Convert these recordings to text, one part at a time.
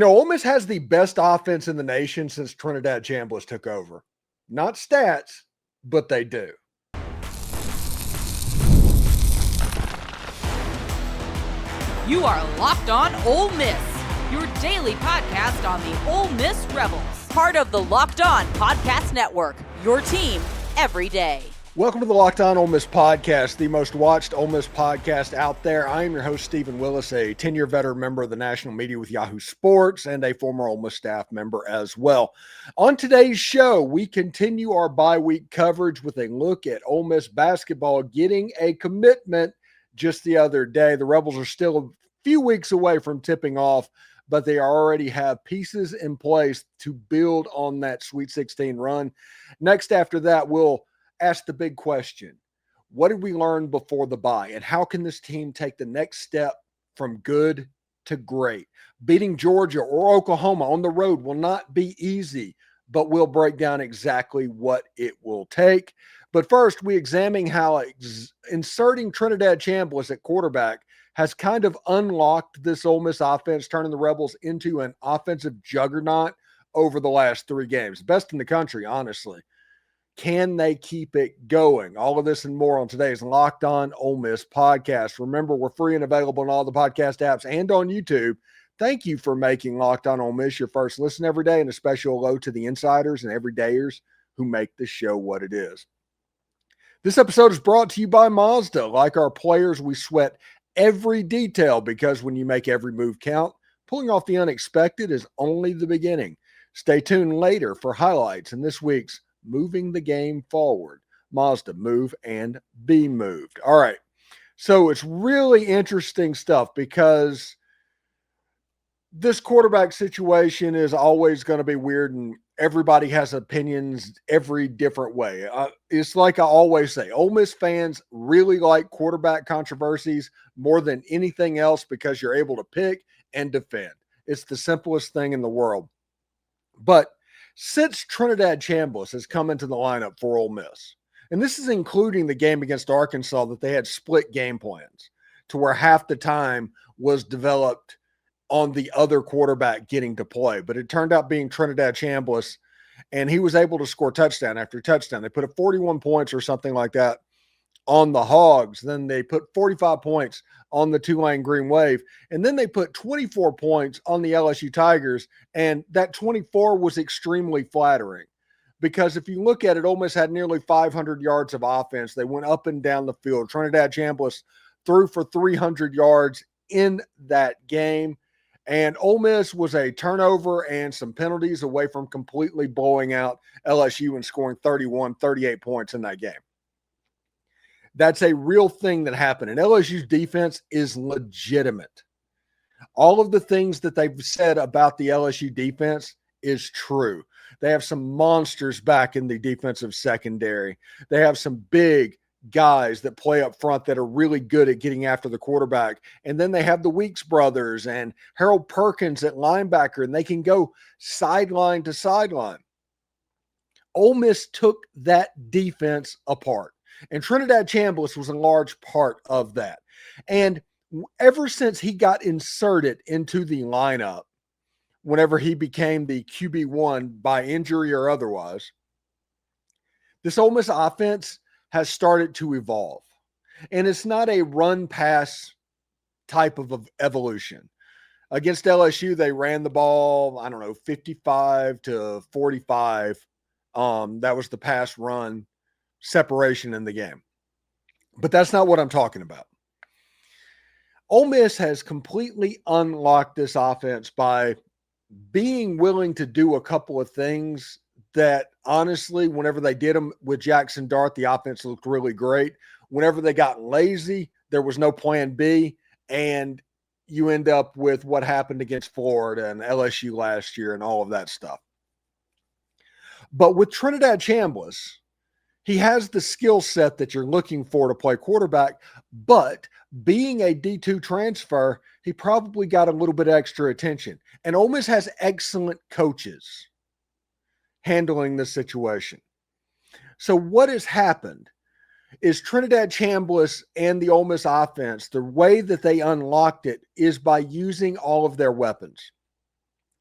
Ole Miss has the best offense in the nation since Trinidad Chambliss took over. Not stats, but they do. You are Locked On Ole Miss, your daily podcast on the Ole Miss Rebels. Part of the Locked On Podcast Network, your team every day. Welcome to the Locked On Ole Miss podcast, the most watched Ole Miss podcast out there. I am your host, Stephen Willis, a 10-year veteran member of the national media with Yahoo Sports and a former Ole Miss staff member as well. On today's show, we continue our bye-week coverage with a look at Ole Miss basketball getting a commitment just the other day. The Rebels are still a few weeks away from tipping off, but they already have pieces in place to build on that Sweet 16 run. Next, after that, we'll ask the big question. What did we learn before the bye? And how can this team take the next step from good to great? Beating Georgia or Oklahoma on the road will not be easy, but we'll break down exactly what it will take. But first, we examine how inserting Trinidad Chambliss at quarterback has kind of unlocked this Ole Miss offense, turning the Rebels into an offensive juggernaut over the last 3 games. Best in the country, honestly. Can they keep it going? All of this and more on today's Locked On Ole Miss podcast. Remember, we're free and available on all the podcast apps and on YouTube. Thank you for making Locked On Ole Miss your first listen every day, and a special hello to the insiders and everydayers who make the show what it is. This episode is brought to you by Mazda. Like our players, we sweat every detail because when you make every move count, pulling off the unexpected is only the beginning. Stay tuned later for highlights in this week's Moving the Game Forward. Mazda, move and be moved. All right. So it's really interesting stuff because this quarterback situation is always going to be weird and everybody has opinions every different way. It's like I always say, Ole Miss fans really like quarterback controversies more than anything else because you're able to pick and defend. It's the simplest thing in the world. But since Trinidad Chambliss has come into the lineup for Ole Miss, and this is including the game against Arkansas that they had split game plans to where half the time was developed on the other quarterback getting to play. But it turned out being Trinidad Chambliss, and he was able to score touchdown after touchdown. They put up 41 points or something like that on the Hogs. Then they put 45 points on the Tulane Green Wave. And then they put 24 points on the LSU Tigers. And that 24 was extremely flattering because if you look at it, Ole Miss had nearly 500 yards of offense. They went up and down the field. Trinidad Chambliss threw for 300 yards in that game. And Ole Miss was a turnover and some penalties away from completely blowing out LSU and scoring 38 points in that game. That's a real thing that happened. And LSU's defense is legitimate. All of the things that they've said about the LSU defense is true. They have some monsters back in the defensive secondary. They have some big guys that play up front that are really good at getting after the quarterback. And then they have the Weeks brothers and Harold Perkins at linebacker, and they can go sideline to sideline. Ole Miss took that defense apart. And Trinidad Chambliss was a large part of that. And ever since he got inserted into the lineup, whenever he became the QB1 by injury or otherwise, this Ole Miss offense has started to evolve. And it's not a run-pass type of evolution. Against LSU, they ran the ball, 55 to 45. That was the pass run separation in the game. But that's not what I'm talking about. Ole Miss has completely unlocked this offense by being willing to do a couple of things that honestly, whenever they did them with Jackson Dart, the offense looked really great. Whenever they got lazy, there was no plan B, and you end up with what happened against Florida and LSU last year and all of that stuff. But with Trinidad Chambliss, he has the skill set that you're looking for to play quarterback, but being a D2 transfer, he probably got a little bit extra attention. And Ole Miss has excellent coaches handling this situation. So what has happened is Trinidad Chambliss and the Ole Miss offense, the way that they unlocked it is by using all of their weapons.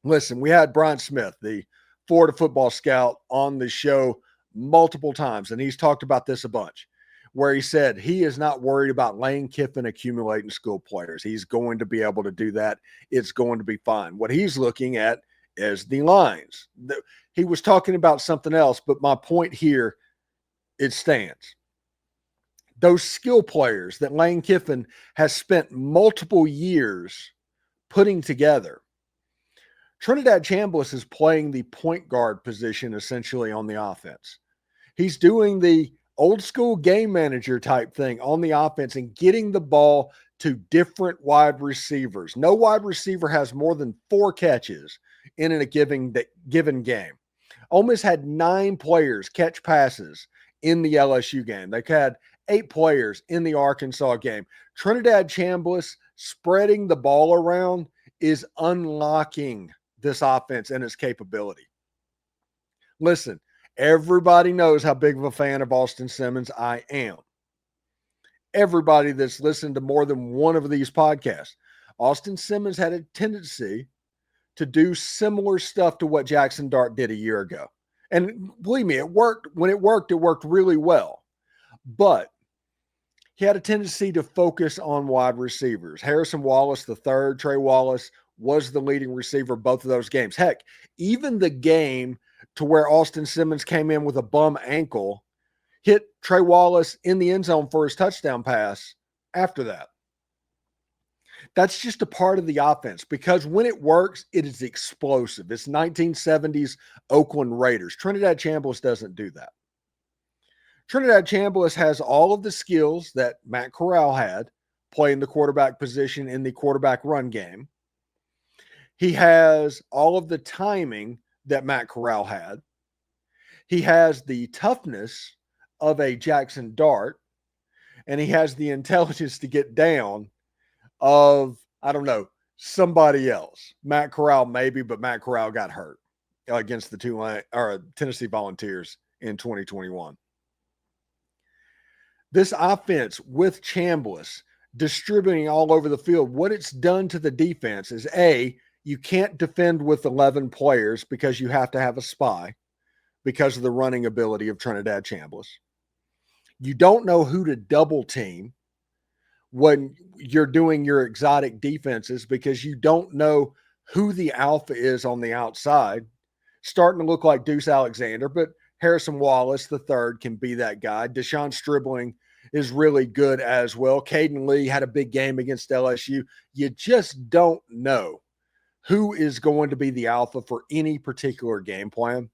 Listen, we had Brian Smith, the Florida football scout, on the show multiple times, and he's talked about this a bunch, where he said he is not worried about Lane Kiffin accumulating skill players. He's going to be able to do that. It's going to be fine. What he's looking at is the lines. He was talking about something else, but my point here, it stands. Those skill players that Lane Kiffin has spent multiple years putting together. Trinidad Chambliss is playing the point guard position essentially on the offense. He's doing the old school game manager type thing on the offense and getting the ball to different wide receivers. No wide receiver has more than 4 catches in a given game. Ole Miss had 9 players catch passes in the LSU game. They had 8 players in the Arkansas game. Trinidad Chambliss spreading the ball around is unlocking this offense and its capability. Listen, everybody knows how big of a fan of Austin Simmons I am. Everybody that's listened to more than one of these podcasts. Austin Simmons had a tendency to do similar stuff to what Jackson Dart did a year ago. And believe me, it worked. When it worked really well. But he had a tendency to focus on wide receivers. Harrison Wallace, the third, Trey Wallace, was the leading receiver both of those games. Heck, even the game to where Austin Simmons came in with a bum ankle, hit Trey Wallace in the end zone for his touchdown pass after that. That's just a part of the offense because when it works, it is explosive. It's 1970s Oakland Raiders. Trinidad Chambliss doesn't do that. Trinidad Chambliss has all of the skills that Matt Corral had playing the quarterback position in the quarterback run game. He has all of the timing that Matt Corral had. He has the toughness of a Jackson Dart, and he has the intelligence to get down of, I don't know, somebody else. Matt Corral maybe, but Matt Corral got hurt against the Tennessee Volunteers in 2021. This offense with Chambliss distributing all over the field, what it's done to the defense is you can't defend with 11 players because you have to have a spy because of the running ability of Trinidad Chambliss. You don't know who to double team when you're doing your exotic defenses because you don't know who the alpha is on the outside. Starting to look like Deuce Alexander, but Harrison Wallace, the third, can be that guy. Deshaun Stribling is really good as well. Caden Lee had a big game against LSU. You just don't know who is going to be the alpha for any particular game plan.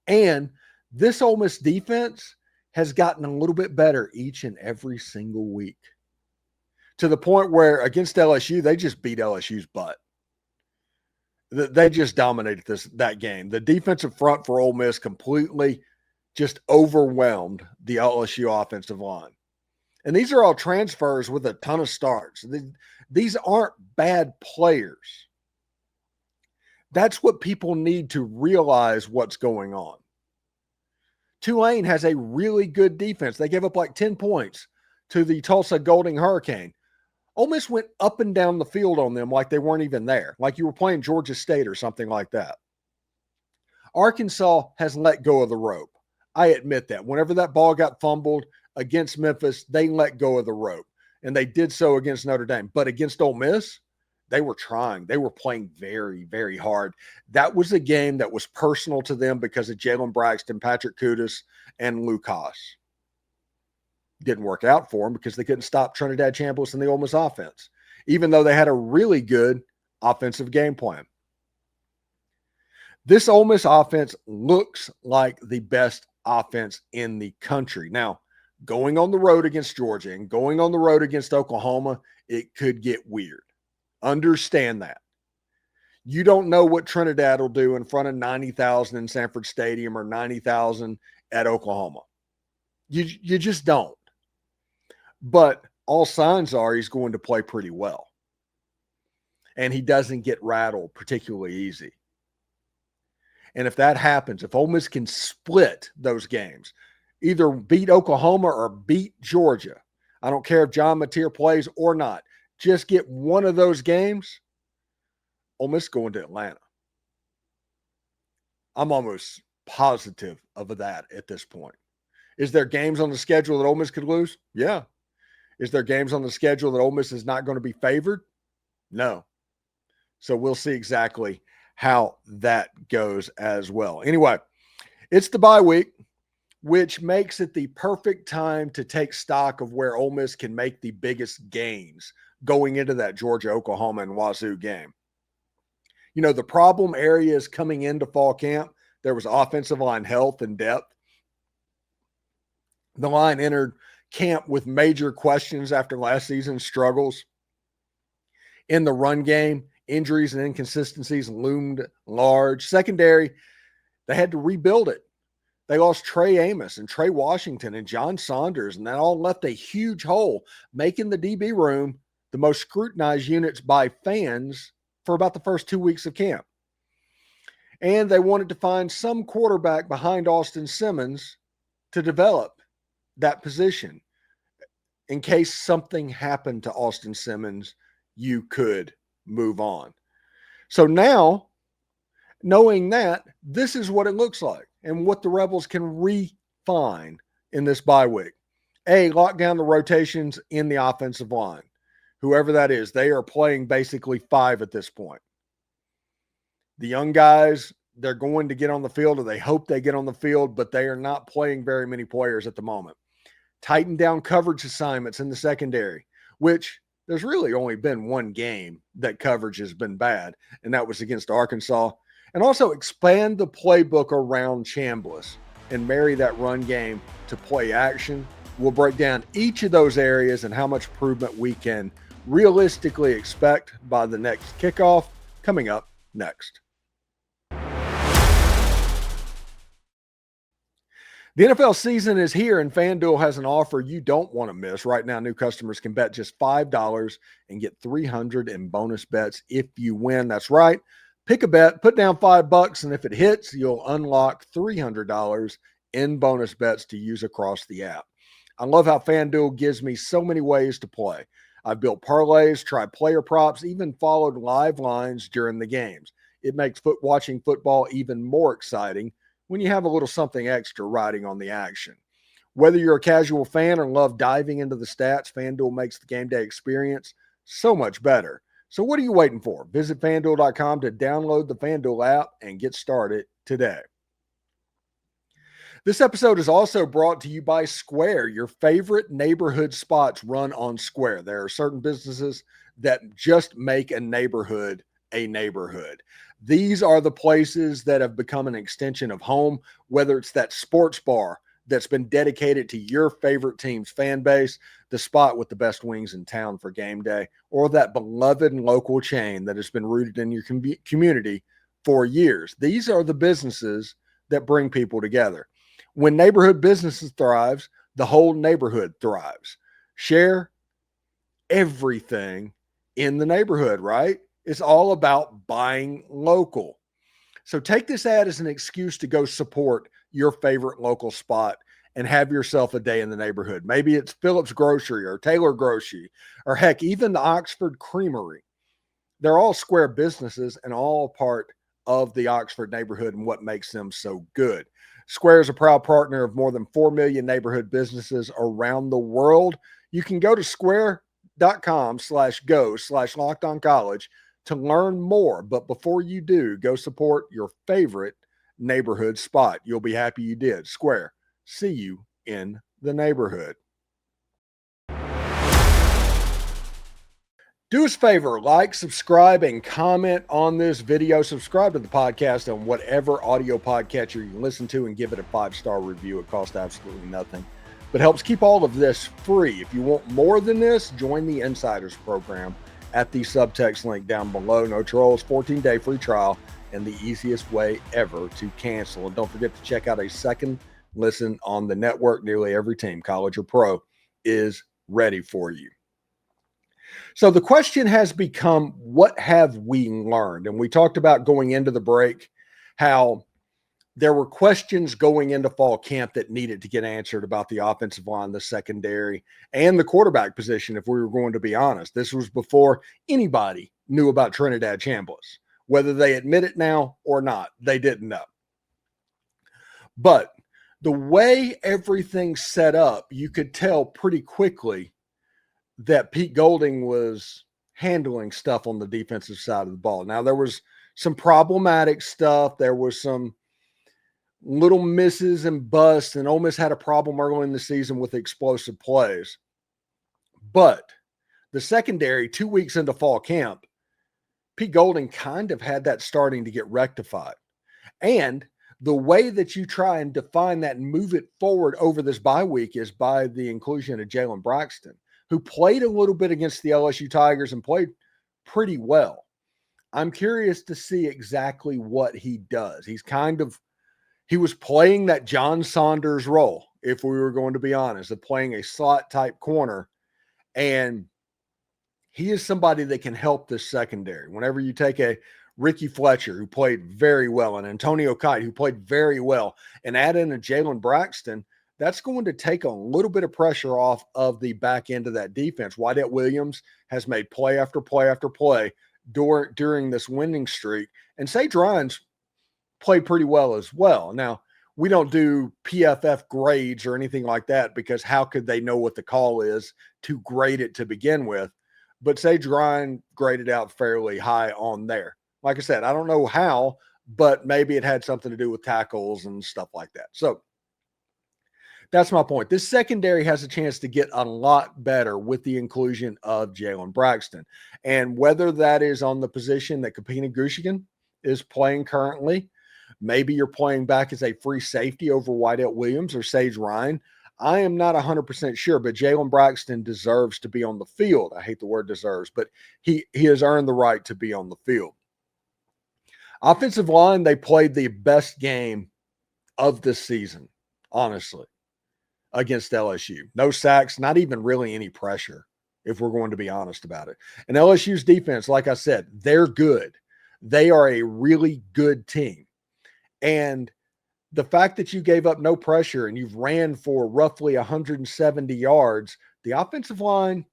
And this Ole Miss defense has gotten a little bit better each and every single week to the point where against LSU, they just beat LSU's butt. They just dominated that game. The defensive front for Ole Miss completely just overwhelmed the LSU offensive line. And these are all transfers with a ton of starts. These aren't bad players. That's what people need to realize what's going on. Tulane has a really good defense. They gave up like 10 points to the Tulsa Golding Hurricane. Ole Miss went up and down the field on them like they weren't even there, like you were playing Georgia State or something like that. Arkansas has let go of the rope. I admit that. Whenever that ball got fumbled against Memphis, they let go of the rope, and they did so against Notre Dame. But against Ole Miss, they were trying. They were playing very, very hard. That was a game that was personal to them because of Jaylon Braxton, Patrick Kudus, and Lucas. Didn't work out for them because they couldn't stop Trinidad Chambliss and the Ole Miss offense, even though they had a really good offensive game plan. This Ole Miss offense looks like the best offense in the country. Now, going on the road against Georgia and going on the road against Oklahoma, it could get weird. Understand that. You don't know what Trinidad will do in front of 90,000 in Sanford Stadium or 90,000 at Oklahoma. You just don't. But all signs are he's going to play pretty well. And he doesn't get rattled particularly easy. And if that happens, if Ole Miss can split those games, either beat Oklahoma or beat Georgia, I don't care if John Mateer plays or not, just get one of those games, Ole Miss going to Atlanta. I'm almost positive of that at this point. Is there games on the schedule that Ole Miss could lose? Yeah. Is there games on the schedule that Ole Miss is not going to be favored? No. So we'll see exactly how that goes as well. Anyway, it's the bye week, which makes it the perfect time to take stock of where Ole Miss can make the biggest gains going into that Georgia, Oklahoma, and Wazoo game. You know, the problem areas coming into fall camp, there was offensive line health and depth. The line entered camp with major questions after last season's struggles. In the run game, injuries and inconsistencies loomed large. Secondary, they had to rebuild it. They lost Trey Amos and Trey Washington and John Saunders, and that all left a huge hole, making the DB room the most scrutinized units by fans for about the first 2 weeks of camp. And they wanted to find some quarterback behind Austin Simmons to develop that position. In case something happened to Austin Simmons, you could move on. So now, knowing that, this is what it looks like and what the Rebels can refine in this bye week. A, lock down the rotations in the offensive line. Whoever that is, they are playing basically 5 at this point. The young guys, they're going to get on the field, or they hope they get on the field, but they are not playing very many players at the moment. Tighten down coverage assignments in the secondary, which there's really only been one game that coverage has been bad, and that was against Arkansas. And also expand the playbook around Chambliss and marry that run game to play action. We'll break down each of those areas and how much improvement we can realistically expect by the next kickoff, coming up next. The NFL season is here, and FanDuel has an offer you don't want to miss. Right now, new customers can bet just $5 and get $300 in bonus bets if you win. That's right. Pick a bet, put down $5, and if it hits, you'll unlock $300 in bonus bets to use across the app. I love how FanDuel gives me so many ways to play. I've built parlays, tried player props, even followed live lines during the games. It makes watching football even more exciting when you have a little something extra riding on the action. Whether you're a casual fan or love diving into the stats, FanDuel makes the game day experience so much better. So what are you waiting for? Visit FanDuel.com to download the FanDuel app and get started today. This episode is also brought to you by Square. Your favorite neighborhood spots run on Square. There are certain businesses that just make a neighborhood a neighborhood. These are the places that have become an extension of home, whether it's that sports bar that's been dedicated to your favorite team's fan base, the spot with the best wings in town for game day, or that beloved local chain that has been rooted in your community for years. These are the businesses that bring people together. When neighborhood businesses thrives, the whole neighborhood thrives. Share everything in the neighborhood, right? It's all about buying local. So take this ad as an excuse to go support your favorite local spot and have yourself a day in the neighborhood. Maybe it's Phillips Grocery or Taylor Grocery, or heck, even the Oxford Creamery. They're all Square businesses and all part of the Oxford neighborhood and what makes them so good. Square is a proud partner of more than 4 million neighborhood businesses around the world. You can go to square.com/go/lockedoncollege to learn more. But before you do, go support your favorite neighborhood spot. You'll be happy you did. Square, see you in the neighborhood. Do us a favor, like, subscribe, and comment on this video. Subscribe to the podcast on whatever audio podcatcher you listen to and give it a 5-star review. It costs absolutely nothing, but helps keep all of this free. If you want more than this, join the Insiders program at the subtext link down below. No trolls, 14-day free trial, and the easiest way ever to cancel. And don't forget to check out a second listen on the network. Nearly every team, college or pro, is ready for you. So the question has become, what have we learned? And we talked about going into the break how there were questions going into fall camp that needed to get answered about the offensive line, the secondary, and the quarterback position, if we were going to be honest. This was before anybody knew about Trinidad Chambliss. Whether they admit it now or not, they didn't know. But the way everything's set up, you could tell pretty quickly that Pete Golding was handling stuff on the defensive side of the ball. Now, there was some problematic stuff. There was some little misses and busts, and Ole Miss had a problem early in the season with explosive plays. But the secondary, 2 weeks into fall camp, Pete Golding kind of had that starting to get rectified. And the way that you try and define that and move it forward over this bye week is by the inclusion of Jaylon Braxton, who played a little bit against the LSU Tigers and played pretty well. I'm curious to see exactly what he does. He was playing that John Saunders role, if we were going to be honest, of playing a slot type corner. And he is somebody that can help this secondary. Whenever you take a Ricky Fletcher, who played very well, and Antonio Kite, who played very well, and add in a Jaylon Braxton, that's going to take a little bit of pressure off of the back end of that defense. Wyatt Williams has made play after play after play during this winning streak, and Sage Ryan's played pretty well as well. Now, we don't do PFF grades or anything like that because how could they know what the call is to grade it to begin with? But Sage Ryan graded out fairly high on there. Like I said, I don't know how, but maybe it had something to do with tackles and stuff like that. So that's my point. This secondary has a chance to get a lot better with the inclusion of Jaylon Braxton. And whether that is on the position that Kapina Gushigan is playing currently, maybe you're playing back as a free safety over Wyatt Williams or Sage Ryan. I am not 100% sure, but Jaylon Braxton deserves to be on the field. I hate the word deserves, but he has earned the right to be on the field. Offensive line, they played the best game of this season, honestly, against LSU. No sacks, not even really any pressure, if we're going to be honest about it. And LSU's defense, like I said, they're good. They are a really good team. And the fact that you gave up no pressure and you've ran for roughly 170 yards, the offensive line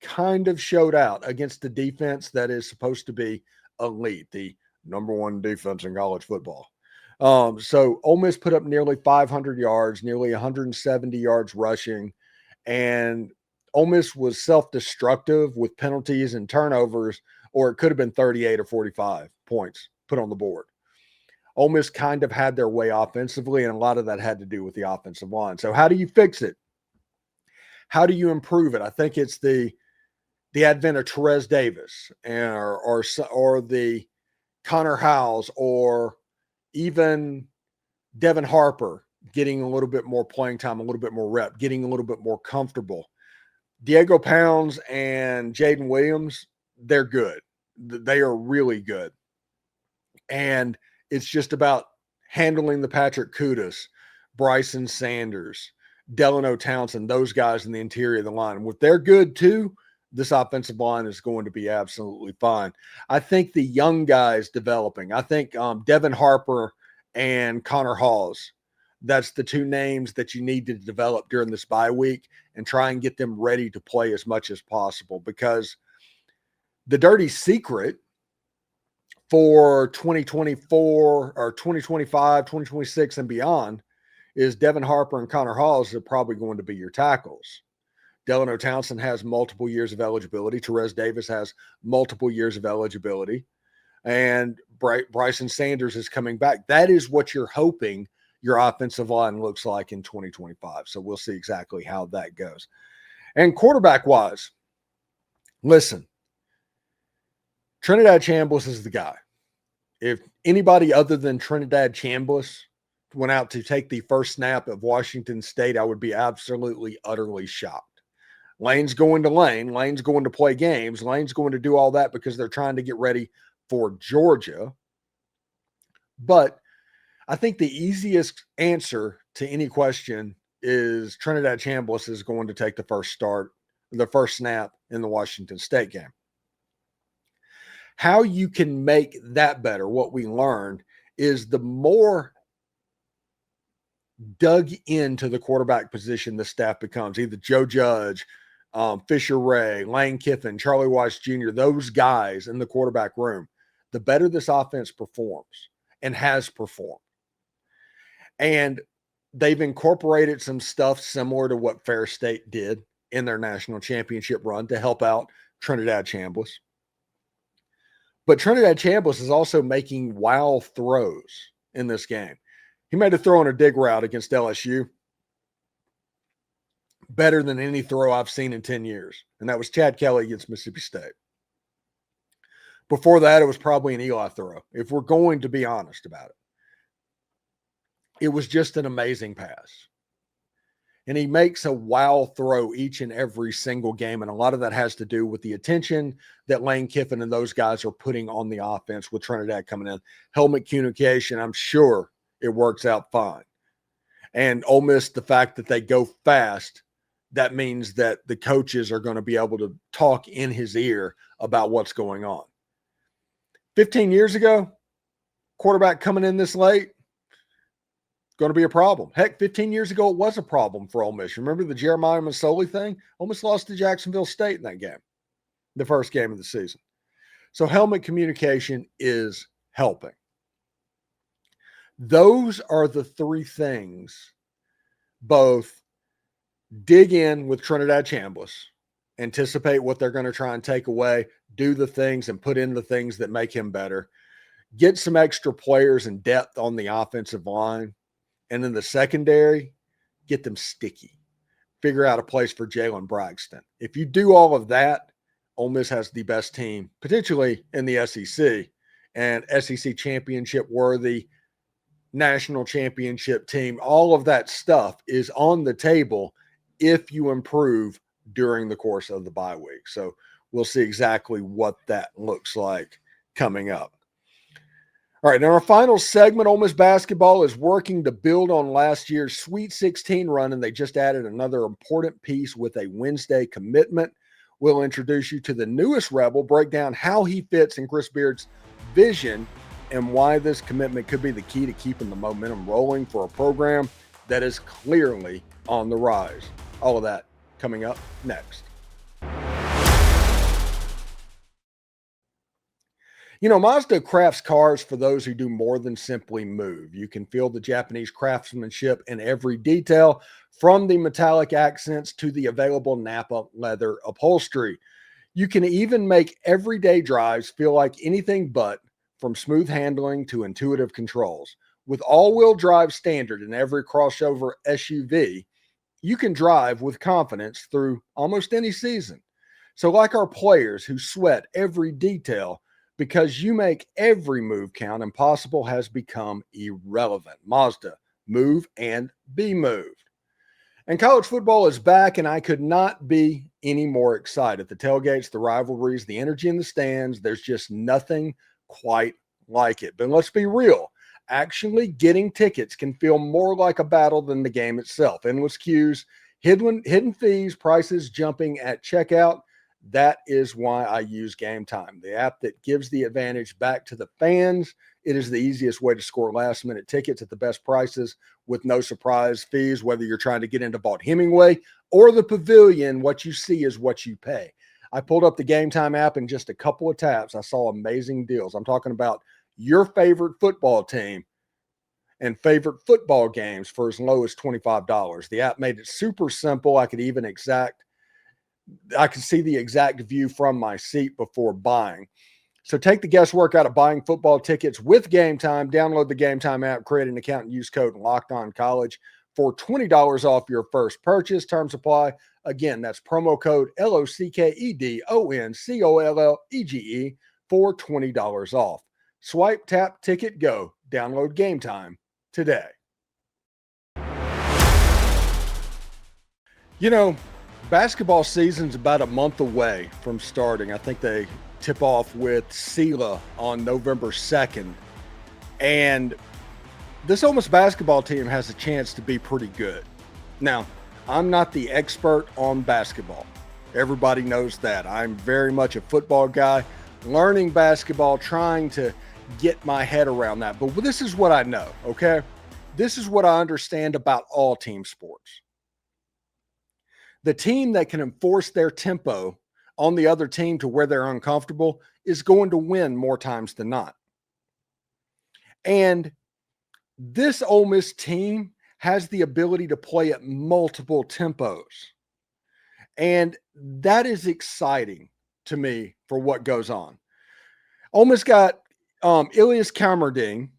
kind of showed out against the defense that is supposed to be elite, the number one defense in college football. So Ole Miss put up nearly 500 yards, nearly 170 yards rushing, and Ole Miss was self-destructive with penalties and turnovers, or it could have been 38 or 45 points put on the board. Ole Miss kind of had their way offensively, and a lot of that had to do with the offensive line. So how do you fix it? How do you improve it? I think it's the advent of Terez Davis or the Connor Howes, or even Devin Harper getting a little bit more playing time, a little bit more rep, getting a little bit more comfortable. Diego Pounds and Jaden Williams, they're good. They are really good. And it's just about handling the Patrick Kudas, Bryson Sanders, Delano Townsend, those guys in the interior of the line. If they're good too, this offensive line is going to be absolutely fine. I think the young guys developing, I think Devin Harper and Connor Hawes, that's the two names that you need to develop during this bye week and try and get them ready to play as much as possible, because the dirty secret for 2024 or 2025, 2026 and beyond is Devin Harper and Connor Hawes are probably going to be your tackles. Delano Townsend has multiple years of eligibility. Terez Davis has multiple years of eligibility. And Bryson Sanders is coming back. That is what you're hoping your offensive line looks like in 2025. So we'll see exactly how that goes. And quarterback-wise, listen, Trinidad Chambliss is the guy. If anybody other than Trinidad Chambliss went out to take the first snap at Washington State, I would be absolutely, utterly shocked. Lane's going to Lane. Lane's going to play games. Lane's going to do all that because they're trying to get ready for Georgia. But I think the easiest answer to any question is Trinidad Chambliss is going to take the first snap in the Washington State game. How you can make that better, what we learned, is the more dug into the quarterback position the staff becomes, either Joe Judge, Fisher Ray, Lane Kiffin, Charlie Weiss Jr., those guys in the quarterback room, the better this offense performs and has performed. And they've incorporated some stuff similar to what Fair State did in their national championship run to help out Trinidad Chambliss. But Trinidad Chambliss is also making wild throws in this game. He made a throw on a dig route against LSU. Better than any throw I've seen in 10 years. And that was Chad Kelly against Mississippi State. Before that, it was probably an Eli throw, if we're going to be honest about it. It was just an amazing pass. And he makes a wow throw each and every single game. And a lot of that has to do with the attention that Lane Kiffin and those guys are putting on the offense with Trinidad coming in. Helmet communication, I'm sure it works out fine. And Ole Miss, the fact that they go fast, that means that the coaches are going to be able to talk in his ear about what's going on. 15 years ago, quarterback coming in this late, going to be a problem. Heck, 15 years ago, it was a problem for Ole Miss. Remember the Jeremiah Masoli thing? Ole Miss lost to Jacksonville State in that game, the first game of the season. So helmet communication is helping. Those are the three things, both dig in with Trinidad Chambliss, anticipate what they're going to try and take away, do the things and put in the things that make him better, get some extra players and depth on the offensive line, and in the secondary, get them sticky. Figure out a place for Jaylon Braxton. If you do all of that, Ole Miss has the best team, potentially in the SEC, and SEC championship worthy, national championship team. All of that stuff is on the table if you improve during the course of the bye week. So we'll see exactly what that looks like coming up. All right, in our final segment, Ole Miss basketball is working to build on last year's Sweet 16 run, and they just added another important piece with a Wednesday commitment. We'll introduce you to the newest Rebel, break down how he fits in Chris Beard's vision, and why this commitment could be the key to keeping the momentum rolling for a program that is clearly on the rise. All of that coming up next. You know, Mazda crafts cars for those who do more than simply move. You can feel the Japanese craftsmanship in every detail, from the metallic accents to the available Napa leather upholstery. You can even make everyday drives feel like anything but, from smooth handling to intuitive controls. With all-wheel drive standard in every crossover SUV, you can drive with confidence through almost any season. So like our players who sweat every detail, because you make every move count, impossible has become irrelevant. Mazda, move and be moved. And college football is back, and I could not be any more excited. The tailgates, the rivalries, the energy in the stands, there's just nothing quite like it. But let's be real. Actually getting tickets can feel more like a battle than the game itself. Endless queues, hidden fees, prices jumping at checkout. That is why I use Game Time, the app that gives the advantage back to the fans. It is the easiest way to score last-minute tickets at the best prices with no surprise fees, whether you're trying to get into Vaught-Hemingway or the Pavilion. What you see is what you pay. I pulled up the Game Time app in just a couple of taps. I saw amazing deals. I'm talking about your favorite football team and favorite football games for as low as $25. The app made it super simple. I could see the exact view from my seat before buying. So take the guesswork out of buying football tickets with Game Time. Download the Game Time app, create an account, and use code LOCKEDONCollege for $20 off your first purchase. Terms apply. Again, that's promo code LOCKEDONCOLLEGE for $20 off. Swipe, tap, ticket, go. Download Game Time today. You know, basketball season's about a month away from starting. I think they tip off with SELA on November 2nd. And this Ole Miss basketball team has a chance to be pretty good. Now, I'm not the expert on basketball. Everybody knows that. I'm very much a football guy, learning basketball, trying to get my head around that. But this is what I know, okay? This is what I understand about all team sports. The team that can enforce their tempo on the other team to where they're uncomfortable is going to win more times than not. And this Ole Miss team has the ability to play at multiple tempos. And that is exciting to me for what goes on. Ole Miss got Ilias Kamerding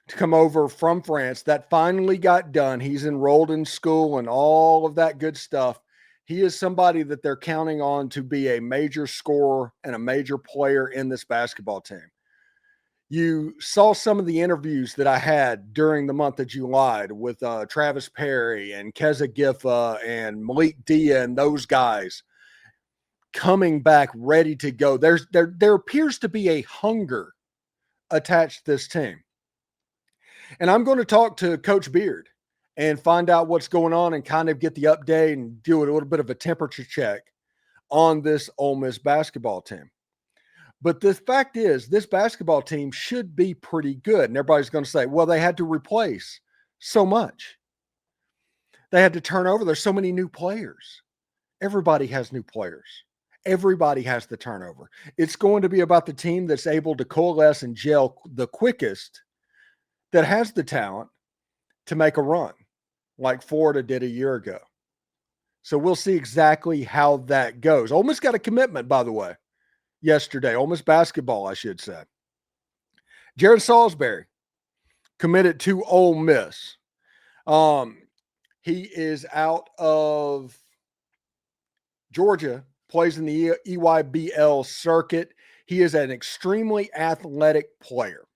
to come over from France. That finally got done. He's enrolled in school and all of that good stuff. He is somebody that they're counting on to be a major scorer and a major player in this basketball team. You saw some of the interviews that I had during the month of July with Travis Perry and Keza Giffa and Malik Dia and those guys coming back ready to go. There appears to be a hunger attached to this team. And I'm going to talk to Coach Beard and find out what's going on and kind of get the update and do a little bit of a temperature check on this Ole Miss basketball team. But the fact is, this basketball team should be pretty good. And everybody's going to say, well, they had to replace so much. They had to turn over. There's so many new players. Everybody has new players. Everybody has the turnover. It's going to be about the team that's able to coalesce and gel the quickest, that has the talent to make a run like Florida did a year ago. So we'll see exactly how that goes. Ole Miss got a commitment, by the way, yesterday. Ole Miss basketball, I should say. Jaron Saulsberry committed to Ole Miss. He is out of Georgia, plays in the EYBL circuit. He is an extremely athletic player.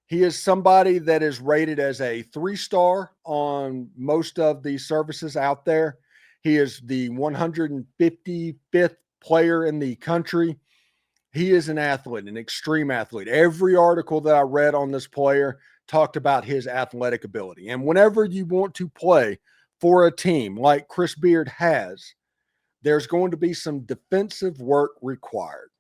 He is somebody that is rated as a 3-star on most of the services out there. He is the 155th player in the country. He is an athlete, an extreme athlete. Every article that I read on this player talked about his athletic ability. And whenever you want to play for a team like Chris Beard has, there's going to be some defensive work required.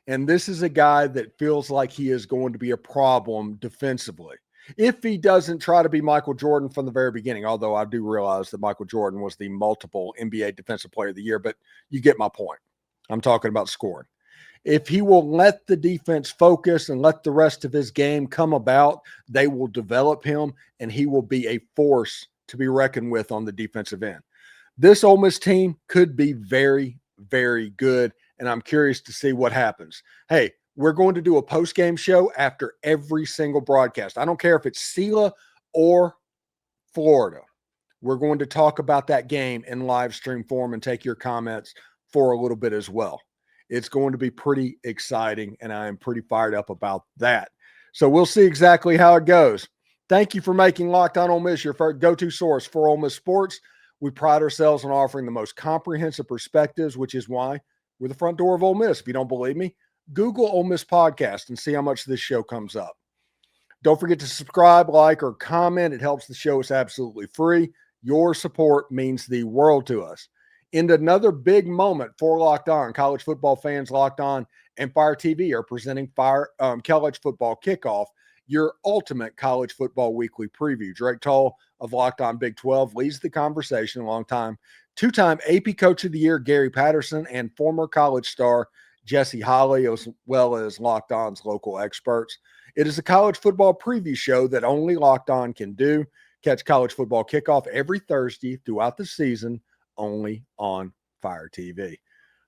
And this is a guy that feels like he is going to be a problem defensively. If he doesn't try to be Michael Jordan from the very beginning, although I do realize that Michael Jordan was the multiple NBA Defensive Player of the Year, but you get my point. I'm talking about scoring. If he will let the defense focus and let the rest of his game come about, they will develop him, and he will be a force to be reckoned with on the defensive end. This Ole Miss team could be very, very good, and I'm curious to see what happens. Hey, we're going to do a post-game show after every single broadcast. I don't care if it's Sela or Florida. We're going to talk about that game in live stream form and take your comments for a little bit as well. It's going to be pretty exciting, and I am pretty fired up about that. So we'll see exactly how it goes. Thank you for making Locked On Ole Miss your go-to source for Ole Miss sports. We pride ourselves on offering the most comprehensive perspectives, which is why we're the front door of Ole Miss. If you don't believe me, Google Ole Miss Podcast and see how much this show comes up. Don't forget to subscribe, like, or comment. It helps the show. It's absolutely free. Your support means the world to us. In another big moment for Locked On, college football fans, Locked On and Fire TV are presenting college football kickoff, your ultimate college football weekly preview. Drake Toll of Locked On Big 12 leads the conversation, two-time AP Coach of the Year Gary Patterson and former college star Jesse Holley, as well as Locked On's local experts. It is a college football preview show that only Locked On can do. Catch college football kickoff every Thursday throughout the season, only on Fire TV.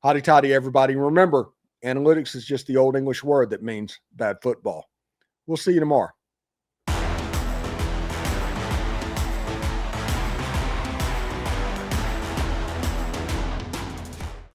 Hotty toddy, everybody. Remember, analytics is just the old English word that means bad football. We'll see you tomorrow.